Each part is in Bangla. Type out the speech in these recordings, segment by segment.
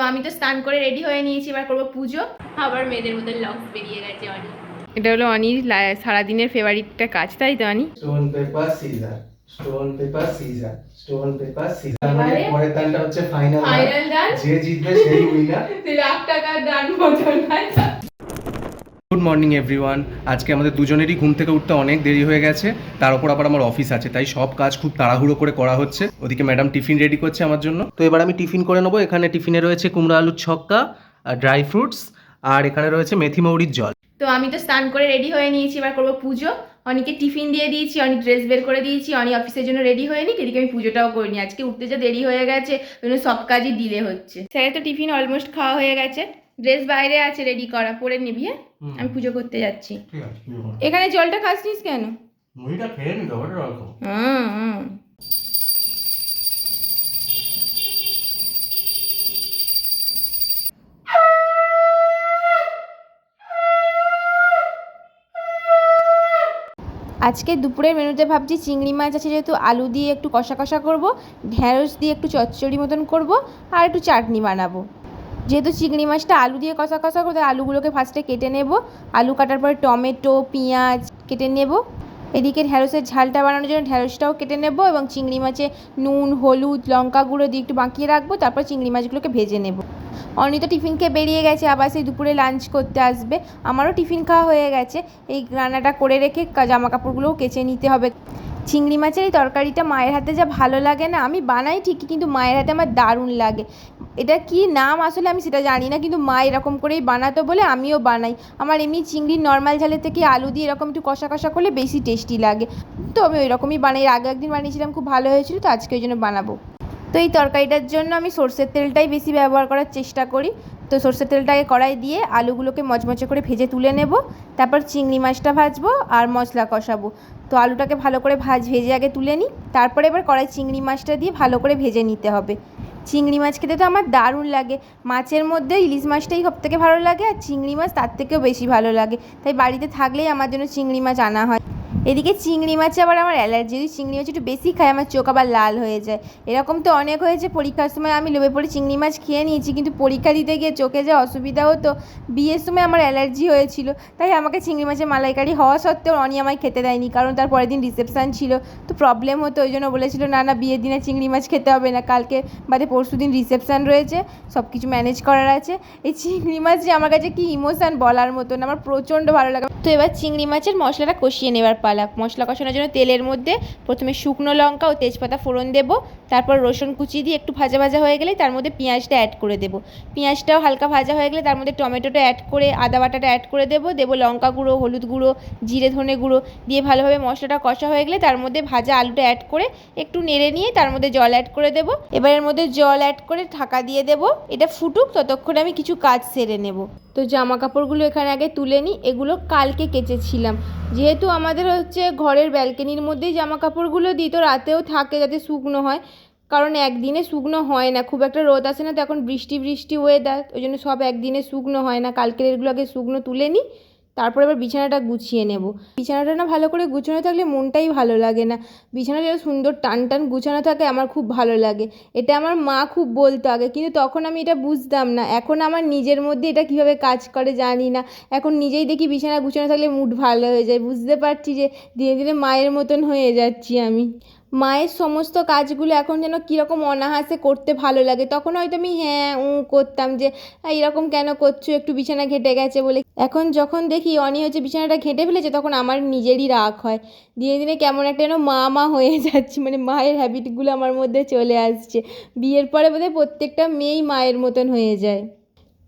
আমি তো স্নান করে রেডি হয়ে নিয়েছি, এবার করবো পুজো। আবার মেয়েদের মধ্যে লক্স বেরিয়ে গেছে অনি। এটা হলো অনির সারাদিনের ফেভারিটটা কাজ, তাই তো Oni? Stone paper scissor, stone paper scissor, stone paper scissor. মানে পরের দানটা হচ্ছে ফাইনাল দান, যে জিতবে সেই উইনার। 1,00,000 টাকার দান মতন। Good morning everyone. আজকে আমাদের দুজনেরই ঘুম থেকে উঠতে অনেক দেরি হয়ে গেছে, তার উপর আবার আমার অফিস আছে, তাই সব কাজ খুব তাড়াহুড়ো করে করা হচ্ছে। ওদিকে ম্যাডাম টিফিন রেডি করছে আমার জন্য, তো এবার আমি টিফিন করে নেবো। এখানে টিফিনে রয়েছে কুমড়ো আলুর ছক্কা, ড্রাই ফ্রুটস, আর এখানে রয়েছে মেথি মৌরির জল। তো আমি তো স্নান করে রেডি হয়ে নিয়েছি, এবার করবো পুজো। অনেকে টিফিন দিয়ে দিয়েছি, অনেক ড্রেস বের করে দিয়েছি, অনেক অফিসের জন্য রেডি হয়ে নিক, এদিকে আমি পুজোটাও করিনি। আজকে উঠতে যা দেরি হয়ে গেছে, ওই জন্য সব কাজই ডিলে হচ্ছে। স্যারের তো টিফিন অলমোস্ট খাওয়া হয়ে গেছে, ড্রেস বাইরে আছে রেডি করা, পরে নিবি। হ্যাঁ, আমি পুজো করতে যাচ্ছি। এখানে জলটা খাসনিস কেন? মুড়িটা খেয়ে নি তো, হুম। আজকে দুপুরের মেনুতে ভাবছি চিংড়ি মাছ আছে যেহেতু, আলু দিয়ে একটু কষা কষা করবো, ঢ্যাঁড়স দিয়ে একটু চচ্চড়ি মতন করব, আর একটু চাটনি বানাবো। যেহেতু চিংড়ি মাছটা আলু দিয়ে কষা কষা করবো, আলুগুলোকে ফার্স্টে কেটে নেব। আলু কাটার পরে টমেটো, পেঁয়াজ কেটে নেব। এদিকে ঢ্যাঁড়সের ঝালটা বানানোর জন্য ঢ্যাঁড়সটাও কেটে নেব, এবং চিংড়ি মাছে নুন, হলুদ, লঙ্কা গুঁড়ো দিয়ে একটু বাঁকিয়ে রাখবো। তারপর চিংড়ি মাছগুলোকে ভেজে নেব। অনিতা টিফিন খেয়ে বেরিয়ে গেছে, আবার সেই দুপুরে লাঞ্চ করতে আসবে। আমারও টিফিন খাওয়া হয়ে গেছে, এই রান্নাটা করে রেখে জামা কাপড়গুলোও কেচে নিতে হবে। চিংড়ি মাছের এই তরকারিটা মায়ের হাতে যা ভালো লাগে না, আমি বানাই ঠিকই কিন্তু মায়ের হাতে আমার দারুণ লাগে। এটা কি নাম আসলে আমি সেটা জানি না, কিন্তু মা এরকম করেই বানাতো বলে আমিও বানাই। আমার এমনি চিংড়ির নর্মাল ঝালের থেকে আলু দিয়ে এরকম একটু কষা কষা করলে বেশি টেস্টি লাগে, তো আমি ওই রকমই বানাই। আগে একদিন বানিয়েছিলাম, খুব ভালো হয়েছিল, তো আজকে ওই জন্য বানাবো। তো এই তরকারিটার জন্য আমি সর্ষের তেলটাই বেশি ব্যবহার করার চেষ্টা করি। তো সর্ষের তেলটাকে কড়াই দিয়ে আলুগুলোকে মচমচে করে ভেজে তুলে নেব। তারপর চিংড়ি মাছটা ভাজবো আর মশলা কষাবো। তো আলুটাকে ভালো করে ভেজে আগে তুলে নিই, তারপরে এবার কড়াই চিংড়ি মাছটা দিয়ে ভালো করে ভেজে নিতে হবে। চিংড়ি মাছ খেতে তো আমার দারুণ লাগে। মাছের মধ্যে ইলিশ মাছটাই সবথেকে ভালো লাগে, আর চিংড়ি মাছ তার থেকেও বেশি ভালো লাগে। তাই বাড়িতে থাকলেই আমার জন্য চিংড়ি মাছ আনা হয়। এদিকে চিংড়ি মাছে আবার আমার অ্যালার্জি, যদি চিংড়ি মাছ একটু বেশি খাই আমার চোখ আবার লাল হয়ে যায়। এরকম তো অনেক হয়েছে, পরীক্ষার সময় আমি লোভে পড়ে চিংড়ি মাছ খেয়ে নিয়েছি, কিন্তু পরীক্ষা দিতে গিয়ে চোখে যে অসুবিধা হতো, বিয়ের সময় আমার অ্যালার্জি হয়েছিল, তাই আমাকে চিংড়ি মাছের মালাইকারি হওয়া সত্ত্বেও অনি আমায় খেতে দেয়নি, কারণ তার পরের দিন রিসেপশান ছিল, তো প্রবলেম হতো। ওই জন্য বলেছিল না না, বিয়ের দিনে চিংড়ি মাছ খেতে হবে না, কালকে বাদে পরশু দিন রিসেপশান রয়েছে, সব কিছু ম্যানেজ করার আছে। এই চিংড়ি মাছ যে আমার কাছে কি ইমোশান বলার মতন, আমার প্রচণ্ড ভালো লাগে। তো এবার চিংড়ি মাছের মশলাটা কষিয়ে নেবার পালা। মশলা কষানোর জন্য তেলের মধ্যে প্রথমে শুকনো লঙ্কা ও তেজপাতা ফোড়ন দেবো, তারপর রসুন কুচি দিয়ে একটু ভাজা ভাজা হয়ে গেলে তার মধ্যে পেঁয়াজটা অ্যাড করে দেবো। পেঁয়াজটাও হালকা ভাজা হয়ে গেলে তার মধ্যে টমেটোটা অ্যাড করে আদা বাটাটা অ্যাড করে দেবো লঙ্কা গুঁড়ো, হলুদ গুঁড়ো, জিরে ধনে গুঁড়ো দিয়ে ভালোভাবে মশলাটা কষা হয়ে গেলে তার মধ্যে ভাজা আলুটা অ্যাড করে একটু নেড়ে নিয়ে তার মধ্যে জল অ্যাড করে দেবো। এবার এর মধ্যে জল অ্যাড করে ঢাকা দিয়ে দেবো, এটা ফুটুক, ততক্ষণে আমি কিছু কাজ সেরে নেব। তো জামা কাপড়গুলো এখানে আগে তুলে নিই, এগুলো কালকে কেচেছিলাম। যেহেতু আমাদের হচ্ছে ঘরের ব্যালকনির মধ্যেই জামা কাপড়গুলো দিই, তো রাতেও থাকে যাতে শুকনো হয়, কারণ একদিনে শুকনো হয় না, খুব একটা রোদ আসে না, তো এখন বৃষ্টি ওয়েদার, ওই জন্য সব একদিনে শুকনো হয় না। কালকের এগুলো আগে শুকনো তুলে নিই, তারপরে এবার বিছানাটা গুছিয়ে নেব। বিছানাটা না ভালো করে গুছানো থাকলে মনটাই ভালো লাগে না। বিছানাটা সুন্দর টান টান গুছানো থাকে, আমার খুব ভালো লাগে। এটা আমার মা খুব বলতো আগে, কিন্তু তখন আমি এটা বুঝতাম না। এখন আমার নিজের মধ্যে এটা কীভাবে কাজ করে জানি না, এখন নিজেই দেখি বিছানা গুছানো থাকলে মুড ভালো হয়ে যায়। বুঝতে পারছি যে ধীরে ধীরে মায়ের মতন হয়ে যাচ্ছি আমি। মায়ের সমস্ত কাজগুলো এখন যেন কীরকম অনায়াসে করতে ভালো লাগে। তখন হয়তো আমি হ্যাঁ করতাম যে এরকম কেন করছো, একটু বিছানা ঘেঁটে গেছে বলে। এখন যখন দেখি অনি হচ্ছে বিছানাটা ঘেঁটে ফেলেছে, তখন আমার নিজেরই রাগ হয়। দিনে দিনে কেমন একটা যেন মা হয়ে যাচ্ছি, মানে মায়ের হ্যাবিটগুলো আমার মধ্যে চলে আসছে। বিয়ের পরে বোধহয় প্রত্যেকটা মেয়েই মায়ের মতন হয়ে যায়।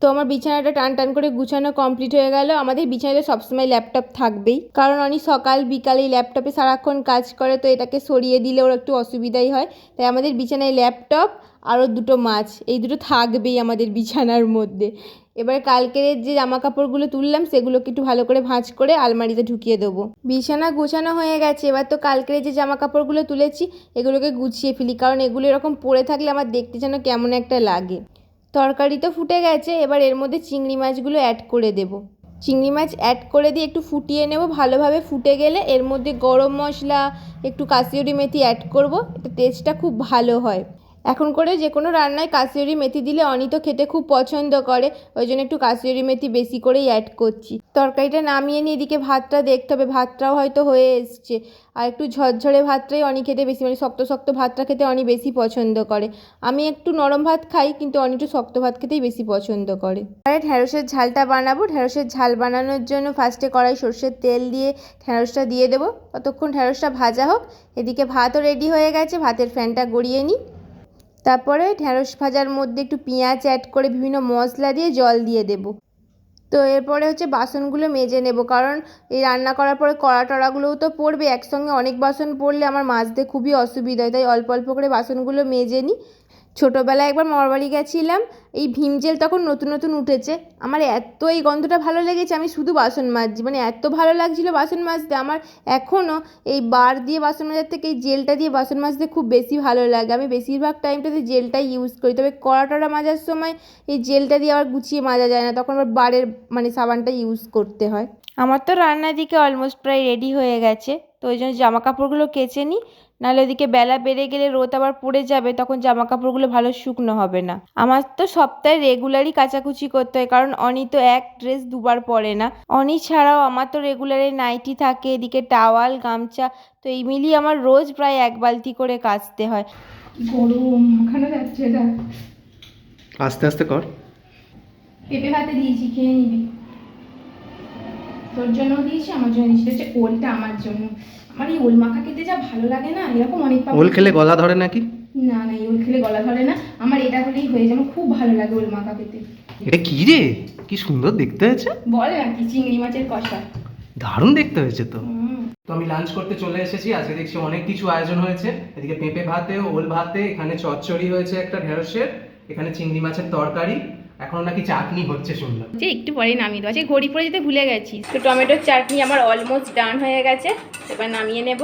তো আমার বিছানাটা টান টান করে গুছানো কমপ্লিট হয়ে গেল। আমাদের বিছানাতে সবসময় ল্যাপটপ থাকবেই, কারণ অনেক সকাল বিকাল এই ল্যাপটপে সারাক্ষণ কাজ করে, তো এটাকে সরিয়ে দিলে ওর একটু অসুবিধাই হয়। তাই আমাদের বিছানায় ল্যাপটপ আরও দুটো মাছ, এই দুটো থাকবেই আমাদের বিছানার মধ্যে। এবার কালকের যে জামা কাপড়গুলো তুললাম সেগুলোকে একটু ভালো করে ভাঁজ করে আলমারিতে ঢুকিয়ে দেবো। বিছানা গুছানো হয়ে গেছে, এবার তো কালকের যে জামা কাপড়গুলো তুলেছি এগুলোকে গুছিয়ে ফেলি, কারণ এগুলো এরকম পরে থাকলে আমার দেখতে যেন কেমন একটা লাগে। তরকারি তো ফুটে গেছে, এবার এর মধ্যে চিংড়ি মাছগুলো অ্যাড করে দেব। চিংড়ি মাছ অ্যাড করে দিয়ে একটু ফুটিয়ে নেব। ভালোভাবে ফুটে গেলে এর মধ্যে গরম মশলা, একটু কাসুরি মেথি অ্যাড করব, এটা টেস্টটা খুব ভালো হয়। এখন করে যে কোনো রান্নায় কাসুরি মেথি দিলে অনি তো খেতে খুব পছন্দ করে, ওই জন্য একটু কাসুরি মেথি বেশি করেই অ্যাড করছি। তরকারিটা নামিয়ে নিয়ে এদিকে ভাতটা দেখতে হবে, ভাতটাও হয়তো হয়ে এসছে। আর একটু ঝরঝরে ভাতটাই অনি খেতে বেশি, মানে শক্ত শক্ত ভাতটা খেতে অনি বেশি পছন্দ করে। আমি একটু নরম ভাত খাই, কিন্তু অনি একটু শক্ত ভাত খেতেই বেশি পছন্দ করে। আর ঢ্যাঁড়সের ঝালটা বানাবো। ঢ্যাঁড়সের ঝাল বানানোর জন্য ফার্স্টে কড়াই সর্ষের তেল দিয়ে ঢ্যাঁড়সটা দিয়ে দেবো, ততক্ষণ ঢ্যাঁড়সটা ভাজা হোক। এদিকে ভাতও রেডি হয়ে গেছে, ভাতের ফ্যানটা গড়িয়ে নিই। তারপরে ঢ্যাঁড়স ভাজার মধ্যে একটু পেঁয়াজ অ্যাড করে বিভিন্ন মশলা দিয়ে জল দিয়ে দেব। তো এরপরে হচ্ছে বাসনগুলো মেজে নেব, কারণ এই রান্না করার পরে কড়া টড়াগুলোও তো পড়বে, একসঙ্গে অনেক বাসন পড়লে আমার মাজতে খুবই অসুবিধা হয়, তাই অল্প অল্প করে বাসনগুলো মেজে নিই। ছোটোবেলায় একবার মামার বাড়ি গেছিলাম, এই ভীম জেল তখন নতুন নতুন উঠেছে। আমার এত এই গন্ধটা ভালো লেগেছে, আমি শুধু বাসন মাজছি, মানে এত ভালো লাগছিলো বাসন মাজতে আমার। এখনও এই বার দিয়ে বাসন মাজার থেকে এই জেলটা দিয়ে বাসন মাজতে খুব বেশি ভালো লাগে। আমি বেশিরভাগ টাইমটাতে জেলটাই ইউজ করি, তবে কড়া টড়া মাজার সময় এই জেলটা দিয়ে আবার গুছিয়ে মাজা যায় না, তখন আবার বারের মানে সাবানটা ইউজ করতে হয়। আমার তো রান্নার দিকে অলমোস্ট প্রায় রেডি হয়ে গেছে, তো ওই জন্য জামা কাপড়গুলো কেচে নিই, নাহলে ওদিকে বেলা বেড়ে গেলে রোদ আবার পড়ে যাবে, তখন জামা কাপড়গুলো ভালো শুকনো হবে না। আমার তো সপ্তাহে রেগুলারই কাচাকুচি করতে হয়, কারণ অনি তো এক ড্রেস দুবার পরে না। অনি ছাড়াও আমার তো রেগুলারে নাইটি থাকে, এদিকে টাওয়াল গামছা, তো এই মিলিয়ে আমার রোজ প্রায় 1 বালতি করে কাচতে হয়। গরম মাখানো যাচ্ছে না, আস্তে আস্তে কর। পেঁপে ভাতে দিয়েছি, খেয়ে নিবি। তোর জন্য দিয়েছি, আমার জন্য দিয়েছি। হচ্ছে ওলটা আমার জন্য। আমার এই ওল মাখা খেতে যা ভালো লাগে না, এরকম অনেক ওল খেলে গলা ধরে নাকি? না না, এই ওল খেলে গলা ধরে না, আমার এটা হলেই হয়ে যায়, আমার খুব ভালো লাগে ওল মাখা খেতে। এটা কি রে, কি সুন্দর দেখতে হয়েছে। বল না কি, চিংড়ি মাছের কষা। দারুণ দেখতে হয়েছে তো। তো আমি লাঞ্চ করতে চলে এসেছি। আজকে দেখছি অনেক কিছু আয়োজন হয়েছে। এদিকে পেঁপে ভাতে, ওল ভাতে, এখানে চচ্চড়ি হয়েছে একটা ঢেঁড়সের, এখানে চিংড়ি মাছের তরকারি, এখনো নাকি চাটনি হচ্ছে শুনলাম। যে একটু পরে নামিয়ে দেবো, আজকে ঘড়ি পরে যেতে ভুলে গেছি। তো টমেটোর চাটনি আমার অলমোস্ট ডান হয়ে গেছে, এবার নামিয়ে নেব।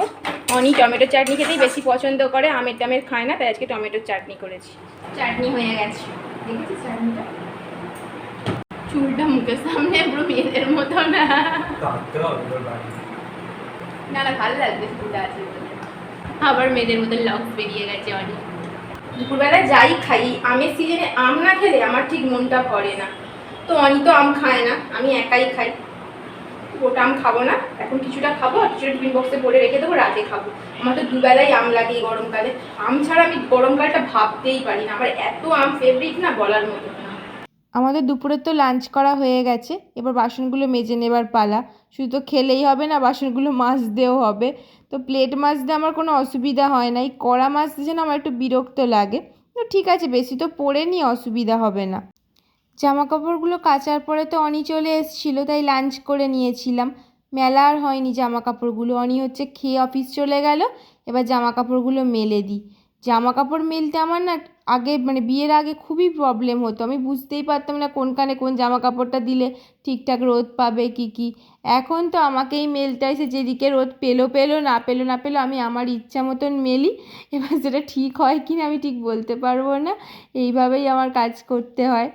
অনি টমেটোর চাটনি খেতেই বেশি পছন্দ করে, আমের টামের খায় না, তাই আজকে টমেটোর চাটনি করেছি। চাটনি হয়ে গেছে, দেখেছিস চাটনিটা? চুলটা মুখের সামনে পুরো মেয়েদের মতো না। না না, ভালো লাগবে চুলটা আছে বলে। আবার মেয়েদের মতো লক্স বেরিয়ে গেছে অনেক। দুপুরবেলা যাই খাই, আমের সিজনে আম না খেলে আমার ঠিক মনটা ভরে না। তো অনি তো আম খায় না, আমি একাই খাই। গোটা আম খাবো না, এখন কিছুটা খাবো, আর কিছুটা টিফিন বক্সে ভরে রেখে দেবো, রাতে খাবো। আমার তো দুবেলাই আম লাগে এই গরমকালে। আম ছাড়া আমি গরমকালটা ভাবতেই পারি না, আমার এত আম ফেভারিট না, বলার মতো না। আমাদের দুপুরে তো লাঞ্চ করা হয়ে গেছে, এবার বাসনগুলো মেজে নেবার পালা। শুধু তো খেলেই হবে না, বাসনগুলো মাজতেও হবে। তো প্লেট মাজতে আমার কোনো অসুবিধা হয় না, এই কড়া মাজতে যেন আমার একটু বিরক্ত লাগে। তো ঠিক আছে, বেশি তো পরে নি, অসুবিধা হবে না। জামা কাপড়গুলো কাচার পরে তো অনি চলে এসেছিলো, তাই লাঞ্চ করে নিয়েছিলাম। মেলা আর হয়নি জামা কাপড়গুলো, অনি হচ্ছে খেয়ে অফিস চলে গেল, এবার জামা কাপড়গুলো মেলে দিই। জামা কাপড় মেলতে আমার না আগে মানে বিয়ের আগে খুবই প্রবলেম হতো, আমি বুঝতেই পারতাম না কোনখানে কোন জামা কাপড়টা দিলে ঠিকঠাক রোদ পাবে কি। এখন তো আমাকেই মেলতে হয়, সে যেদিকে রোদ পেলো পেলো, না পেলো না পেলো, আমি আমার ইচ্ছা মতন মেলি। এবার সেটা ঠিক হয় কি না আমি ঠিক বলতে পারবো না, এইভাবেই আমার কাজ করতে হয়।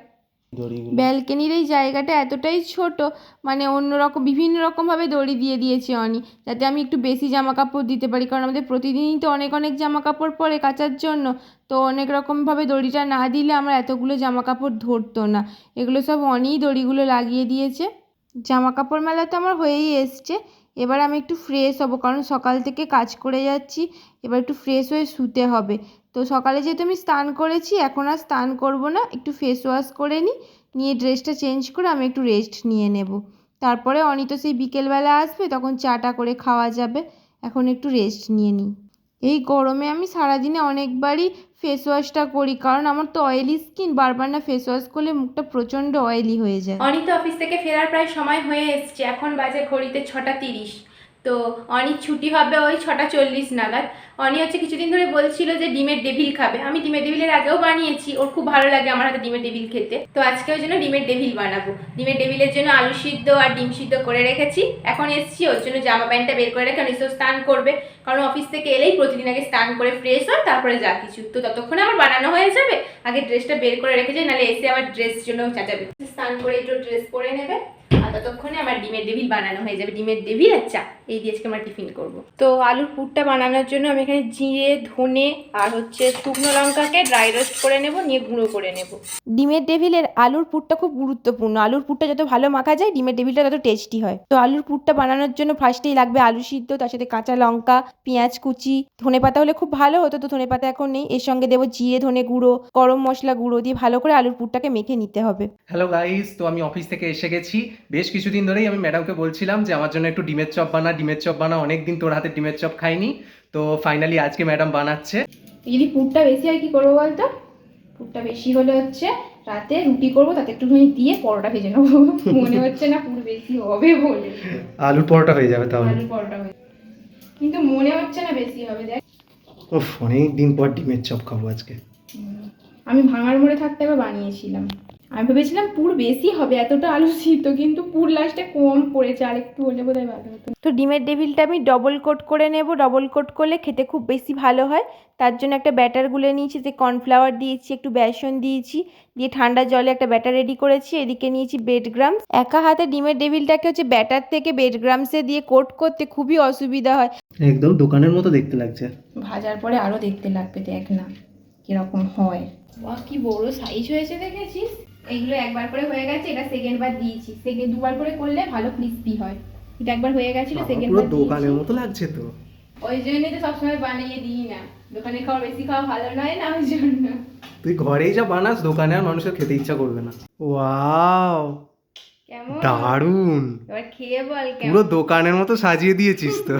ব্যালকনির এই জায়গাটা এতটাই ছোট, মানে অন্যরকম বিভিন্ন রকমভাবে দড়ি দিয়ে দিয়েছে অনি, যাতে আমি একটু বেশি জামা কাপড় দিতে পারি, কারণ আমাদের প্রতিদিনই তো অনেক অনেক জামা কাপড় পরে কাচার জন্য। তো অনেক রকমভাবে দড়িটা না দিলে আমার এতগুলো জামা কাপড় ধরতো না। এগুলো সব অনিই দড়িগুলো লাগিয়ে দিয়েছে। জামা কাপড় মেলা তো আমার হয়েই এসছে, এবার আমি একটু ফ্রেশ হব, কারণ সকাল থেকে কাজ করে যাচ্ছি, এবার একটু ফ্রেশ হয়ে শুতে হবে। তো সকালে যেহেতু আমি স্নান করেছি, এখন আর স্নান করব না, একটু ফেস ওয়াশ করে নিয়ে ড্রেসটা চেঞ্জ করে আমি একটু রেস্ট নিয়ে নেব। তারপরে অনি তো সেই বিকেলবেলা আসবে, তখন চাটা করে খাওয়া যাবে। এখন একটু রেস্ট নিয়ে নিই। এই গরমে আমি সারাদিনে অনেকবারই ফেস ওয়াশটা করি, কারণ আমার তো অয়েলি স্কিন, বারবার না ফেস ওয়াশ করলে মুখটা প্রচণ্ড অয়েলি হয়ে যায়। অনি তো অফিস থেকে ফেরার প্রায় সময় হয়ে এসছে, এখন বাজে ঘড়িতে 6:30। তো অনির ছুটি হবে ওই 6:40 নাগাদ। অনি হচ্ছে কিছুদিন ধরে বলছিল যে ডিমের ডেভিল খাবে, আমি ডিমের ডেভিলের আগেও বানিয়েছি, ওর খুব ভালো লাগে আমার হাতে ডিমের ডেভিল খেতে। তো আজকে ওই জন্য ডিমের ডেভিল বানাবো। ডিমের ডেভিলের জন্য আলু সিদ্ধ আর ডিম সিদ্ধ করে রেখেছি, এখন এসছি ওর জন্য জামা প্যান্টটা বের করে রেখে নিশ্চয় স্নান করবে, কারণ অফিস থেকে এলেই প্রতিদিন আগে স্নান করে ফ্রেশ হয়, তারপরে যা কিছু। তো ততক্ষণে আমার বানানো হয়ে যাবে, আগে ড্রেসটা বের করে রেখে যাই, নাহলে এসে আবার ড্রেস জন্য চাচাবে। স্নান করে একটু ড্রেস পরে নেবে, আর ততক্ষণে আমার ডিমের ডেভিল বানানো হয়ে যাবে। ডিমের ডেভিল আর চা, এই দিয়ে আজকে আমরা টিফিন করব। তো আলুর পুরটা বানানোর জন্য আমি এখানে জিরে, ধনে আর শুকনো লঙ্কাকে ড্রাই রোস্ট করে নেব, নিয়ে গুঁড়ো করে নেব। ডিমের ডেভিলের আলুর পুরটা খুব গুরুত্বপূর্ণ। আলুর পুরটা যত ভালো মাখা যায় ডিমের ডেভিলটা তত টেস্টি হয়। তো আলুর পুরটা বানানোর জন্য ফার্স্টেই লাগবে আলু সিদ্ধ, তার সাথে কাঁচা লঙ্কা, পেঁয়াজ কুচি, ধনেপাতা হলে খুব ভালো হতো, তো ধনেপাতা এখন নেই। এর সঙ্গে দেবো জিরে, ধনে গুঁড়ো, গরম মশলা গুঁড়ো দিয়ে ভালো করে আলুর পুরটাকে মেখে নিতে হবে। হ্যালো গাইস, তো আমি অফিস থেকে এসে গেছি। বেশ কিছুদিন ধরেই আমি ম্যাডামকে বলছিলাম যে আমার জন্য একটু ডিমের চপ বানা, অনেকদিন তোর হাতে ডিমের চপ খাইনি। তো ফাইনালি আজকে ম্যাডাম বানাচ্ছে। যদি পুরটা বেশি হয় কি করবো বলতো? পুরটা বেশি হলে রাতে রুটি করবো, তাতে একটুখানি দিয়ে পরোটা ভেজে নেবো। মনে হচ্ছে না পুর বেশি হবে বলে। আলুর পরোটা হয়ে যাবে তাহলে। আলুর পরোটা হয়ে, কিন্তু মনে হচ্ছে না বেশি হবে। দেখ, উফ, অনেক দিন পর ডিমের চপ খাবো আজকে। আমি ভাঙার মোড়ে থাকতে একবার বানিয়েছিলাম। আমি ভেবেছিলাম পুর বেশি হবে, এতটা আলু সিদ্ধ, কিন্তু পুর লাস্টে কম পড়েছে, আর একটু হলে বোধহয় ভালো হতো। তো ডিমের ডেভিলটা আমি ডবল কোট করে নেব। ডবল কোট করলে খেতে খুব বেশি ভালো হয়। তার জন্য একটা ব্যাটার গুলে নিয়েছি, যে কর্নফ্লাওয়ার দিয়েছি, একটু বেসন দিয়েছি, দিয়ে ঠান্ডা জলে একটা ব্যাটার রেডি করেছি। এদিকে নিয়েছি ব্রেড গ্রামস। একা হাতে ডিমের ডেভিলটাকে ব্যাটার থেকে ব্রেড গ্রামসে দিয়ে কোট করতে খুবই অসুবিধা হয়। একদম দোকানের মতো দেখতে লাগছে। ভাজার পরে আরো দেখতে লাগবে, দেখ না কিরকম হয়। বাহ, কি বড় সাইজ হয়েছে দেখেছিস? এইগুলো একবার করে হয়ে গেছে, এটা সেকেন্ড বার দিয়েছি। সেকেন্ড দুবার করে করলে ভালো ক্রিস্পি হয়। এটা একবার হয়ে গেছিল, সেকেন্ড বার দোকানের মতো লাগছে তো। ওই জন্যই তো সবসময় বানিয়ে দিই না, দোকানে খাওয়া বেশি খাওয়া ভালো নয় না, ওই জন্য। তুই ঘরেই যা বানাস, দোকানে আর মানুষের খেতে ইচ্ছা করবে না। ওয়াও, কেমন দারুণ। এবার খেয়ে বল কেমন। পুরো দোকানের মতো সাজিয়ে দিয়েছিস তো।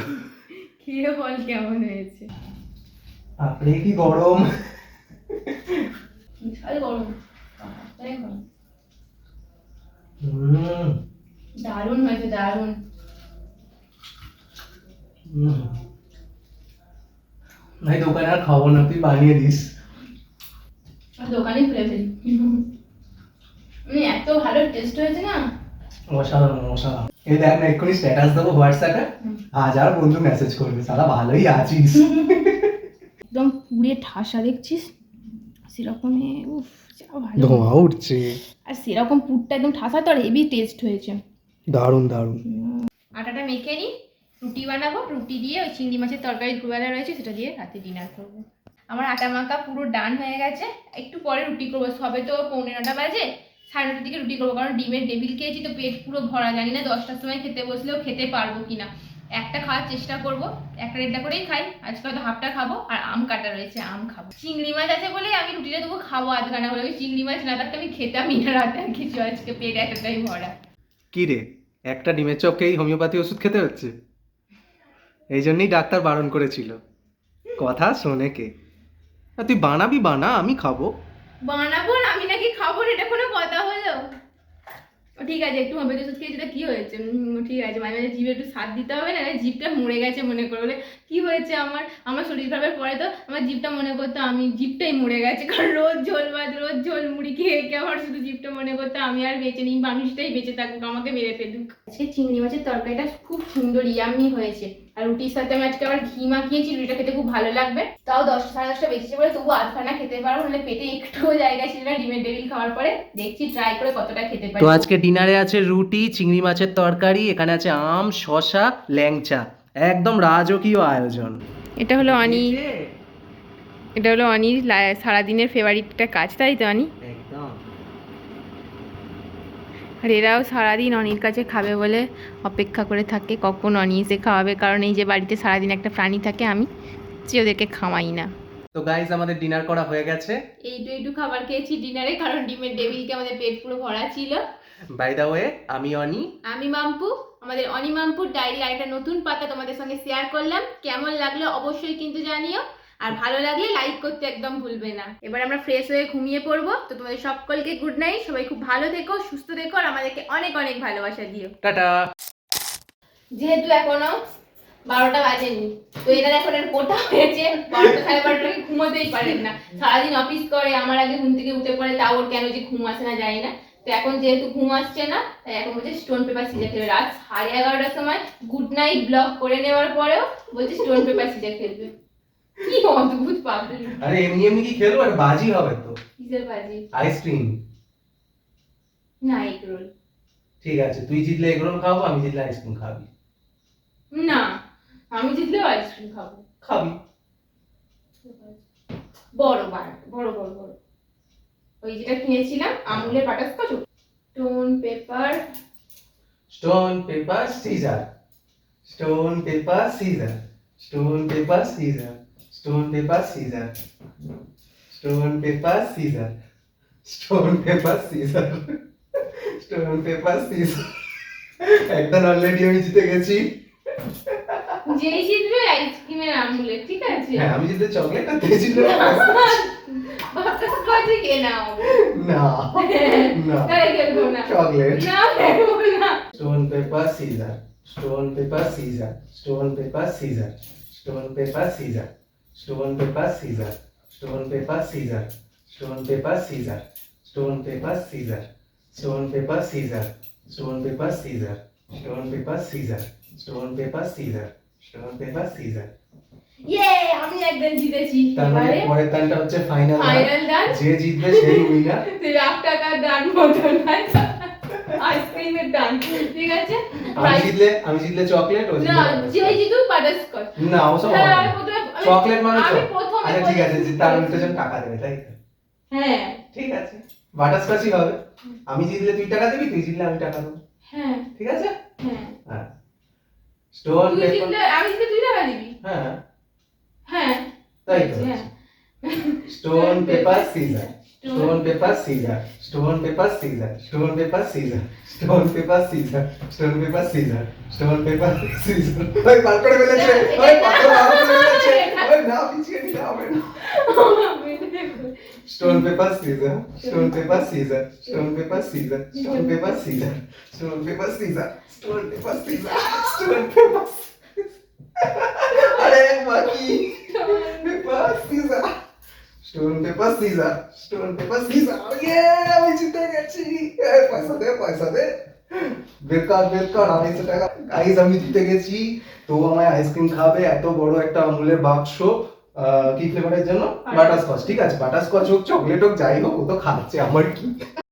খেয়ে বল কেমন হয়েছে। আপনি কি গরম। বিশাল গরম, দারুণ হয়েছে, দারুণ। ভাই দোকানে আর খাবো না, তুই বানিয়ে দিস। দোকানে খুলে ফেলি। এত ভালো টেস্ট হয়েছে না, অসাধারণ অসাধারণ। এই দেখ না, এক্ষুনি স্ট্যাটাস দেবো হোয়াটসঅ্যাপে, হাজার বন্ধু মেসেজ করবে, সালা ভালোই আছিস। একদম পুড়ে ঠাসা দেখছিস, সেরকম ভালো ধোঁয়া উঠছে। আর সেরকম পুরটা একদম ঠাসা, তো আর হেভি টেস্ট হয়েছে। দারুণ দারুণ। আটাটা মেখে নিই, রুটি বানাবো। রুটি দিয়ে ওই চিংড়ি মাছের তরকারি দুবেলা রয়েছে, সেটা দিয়ে রাতে ডিনার করবো। আমার আটা মাখা পুরো ডান হয়ে গেছে। একটু পরে রুটি করবো, সবে তো 9:45 বাজে, 9:30 দিকে রুটি করবো, কারণ ডিমের ডেভিল খেয়েছি তো পেট পুরো ভরা। জানি না 10টার সময় খেতে বসলেও খেতে পারবো কিনা। একটা খাওয়ার চেষ্টা করবো, একটা দেড়টা করেই খাই। আজকে হয়তো হাফটা খাবো, আর আম কাটা রয়েছে, আম খাবো। চিংড়ি মাছ আছে বলেই আমি রুটিটা তবু খাবো আধখানা হলে। ওই চিংড়ি মাছ না থাকতে আমি খেতামই না রাতে আর কিছু। আজকে পেট এতটাই ভরা। কি রে, একটা ডিমের চপ খেয়েই হোমিওপ্যাথি ওষুধ খেতে হচ্ছে? এই জন্যই ডাক্তার বারণ করেছিল। কথা শোনে কে? তুই বানাবি বানা, আমি খাবো। বানাবো না, আমি নাকি খাবো না, এটা কোনো কথা হলো? ঠিক আছে, একটু হোমিওপ্যাথি ওষুধ খেয়েছি, কি হয়েছে? ঠিক আছে, মাঝে মাঝে জিভে একটু স্বাদ দিতে হবে না? জিভটা মরে গেছে মনে করে বলে কি হয়েছে আমার? আমার শরীর খারাপের পরে তো আমার জিভটা মনে করতো আমি জিভটাই মরে গেছে, কারণ রোজ ঝোল ভাত, রোজ ঝোল মুড়ি খেয়ে আমার শুধু জিভটা মনে করতো আমি আর বেঁচে নেই, মানুষটাই বেঁচে থাকুক, আমাকে মেরে ফেলুক। আজকে চিংড়ি মাছের তরকারিটা খুব সুন্দর ইয়াম্মি হয়েছে। আর রুটির সাথে আমি আজকে আবার ঘি মাখিয়েছি, রুটিটা খেতে খুব ভালো লাগবে। তাও 10-10:30 বেঁচেছে বলে তবু আধখানা খেতে পারবো, নাহলে পেটে একটুও জায়গা ছিল না ডিমের ডেভিল খাওয়ার পরে। দেখছি ট্রাই করে কতটা খেতে পারি। তো আজকে ডিনারে আছে রুটি, চিংড়ি মাছের তরকারি, এখানে আছে আম, শসা, ল্যাংচা। একদম রাজকীয় আয়োজন। এটা হলো অনির সারাদিনের ফেভারিট একটা কাজ, তাই তো অনি? একদম। আর এরাও সারাদিন অনির কাছে খাবে বলে অপেক্ষা করে থাকে কখন অনি এসে খাওয়াবে, কারণ এই যে বাড়িতে সারাদিন একটা প্রাণী থাকে, আমি যে ওদেরকে খাওয়াই না। তো গাইস, আমাদের ডিনার করা হয়ে গেছে। একটু খাবার খেয়েছি ডিনারে, কারণ ডিমের ডেভিলকে আমাদের পেট পুরো ভরা ছিল। বাই দ্য ওয়ে, আমি অনি, আমি মাম্পু। আমাদের অনি মাম্পুর ডায়েরি আরেকটা নতুন পাতা তোমাদের সঙ্গে শেয়ার করলাম। কেমন লাগলো অবশ্যই কিন্তু জানিও, আর ভালো লাগলে লাইক করতে একদম ভুলবে না। এবার আমরা ফ্রেশ হয়ে ঘুমিয়ে পড়বো। তো তোমাদের সকলকে গুড নাইট, সবাই খুব ভালো থেকো, সুস্থ থেকো, আর আমাদেরকে অনেক অনেক ভালোবাসা দিও। টাটা। যেহেতু এখনো 12টা বাজেনি, তো এরা এখন আর কোটা হয়েছে 12টা 12:30 ঘুমোতেই পারেন না, সারাদিন অফিস করে, আমার আগে ঘুম থেকে উঠে পড়ে, তাও ওর কেন যে ঘুম আসে না জানি না। তো এখন যেহেতু ঘুম আসছে না, তাই এখন বলছে স্টোন পেপার সিজা খেলবে। রাত 11:30টার সময় গুড নাইট ব্লগ করে নেওয়ার পরেও বলছে স্টোন পেপার সিজা খেলবে। কি অদ্ভুত পাগল। আরে এমনি এমনি কি খেলবো? আর বাজি হবে তো। কিসের বাজি? আইসক্রিম না, এগ রোল। ঠিক আছে, তুই জিতলে এগরোল খাওয়াবো, আমি জিতলে আইসক্রিম খাওয়াবি। না, আমি জিতলেও আইসক্রিম খাবো। খাবি। বড় বড় বড় বড় ওই যেটা কিনেছিলাম আমুলের butterscotch. Stone paper stone paper scissor, stone paper scissor, stone paper scissor, stone paper scissor, stone paper scissor, stone paper scissor, stone paper scissor. একদম অলরেডি আমি জিতে গেছি। যেই জিতবে আইসক্রিমের আমুলের, ঠিক আছে? হ্যাঁ, আমি জিতে চকলেট আর তুই জিতলে বাটারস্কচই কেনা হবে। না না, তাই খেলবো না। চকলেট। না খেলবো না। Stone paper scissor, stone paper scissor, stone paper scissor, stone paper scissor, stone paper scissor, stone paper scissor, stone paper scissor, stone paper scissor, stone paper scissor, stone paper scissor, stone paper scissor, stone paper scissor, stone paper caesar. ইয়ে, আমি একদম জিতেছি। তার মানে এবারে পরের টানটা হচ্ছে ফাইনাল ফাইনাল ডান। যে জিতবে সেই উইনার। 1,00,000 টাকার ডান মতন আইসক্রিমের ডান, ঠিক আছে? আমি জিতলে চকলেট, ও না, জিতলে যে জিতুক বাটারস্কচ। না, ওসব হ্যাঁ, হবে আমি না। প্রথমে চকলেট মানে আমি প্রথমে আচ্ছা ঠিক আছে, বলেছি। যে তার উল্টো জন টাকা দেবে, তাই তো? হ্যাঁ ঠিক আছে, বাটারস্কচই হবে। আমি জিতলে তুই টাকা দিবি, তুই জিতলে আমি টাকা দেবো, হ্যাঁ ঠিক আছে? হ্যাঁ। হ্যাঁ, স্টোন তুই পেপার। জিতলে আমি জিতলে তুই টাকা দিবি। হ্যাঁ, হ্যাঁ তাই তো। হ্যাঁ। Stone paper scissor, stone paper scissor, stone paper scissor, stone paper scissor, stone paper scissor, stone paper scissor, stone paper caesar. ওই বার করে ফেলেছে, ওই পাথর বার করে ফেলেছে। ওই না, পিছিয়ে নিতে হবে না। Stone paper scissor, stone paper scissor, stone paper scissor, stone paper scissor, stone paper scissor, stone paper scissor, stone paper. আরে বাকি paper scissor, stone paper scissor, stone paper caesar. ইয়ে, আমি জিতে গেছি। পয়সা দে, পয়সা দে। বেকার 250 টাকা। গাইস, আমি জিতে গেছি। তো আমায় আইসক্রিম খাবে, এত বড় একটা আমুলের বাক্স। কি ফ্লেভারের জন্য? বাটারস্কচ। ঠিক আছে, বাটারস্কচ হোক, চকলেট হোক, যাই হোক, ও তো খাচ্ছে, আমার কি।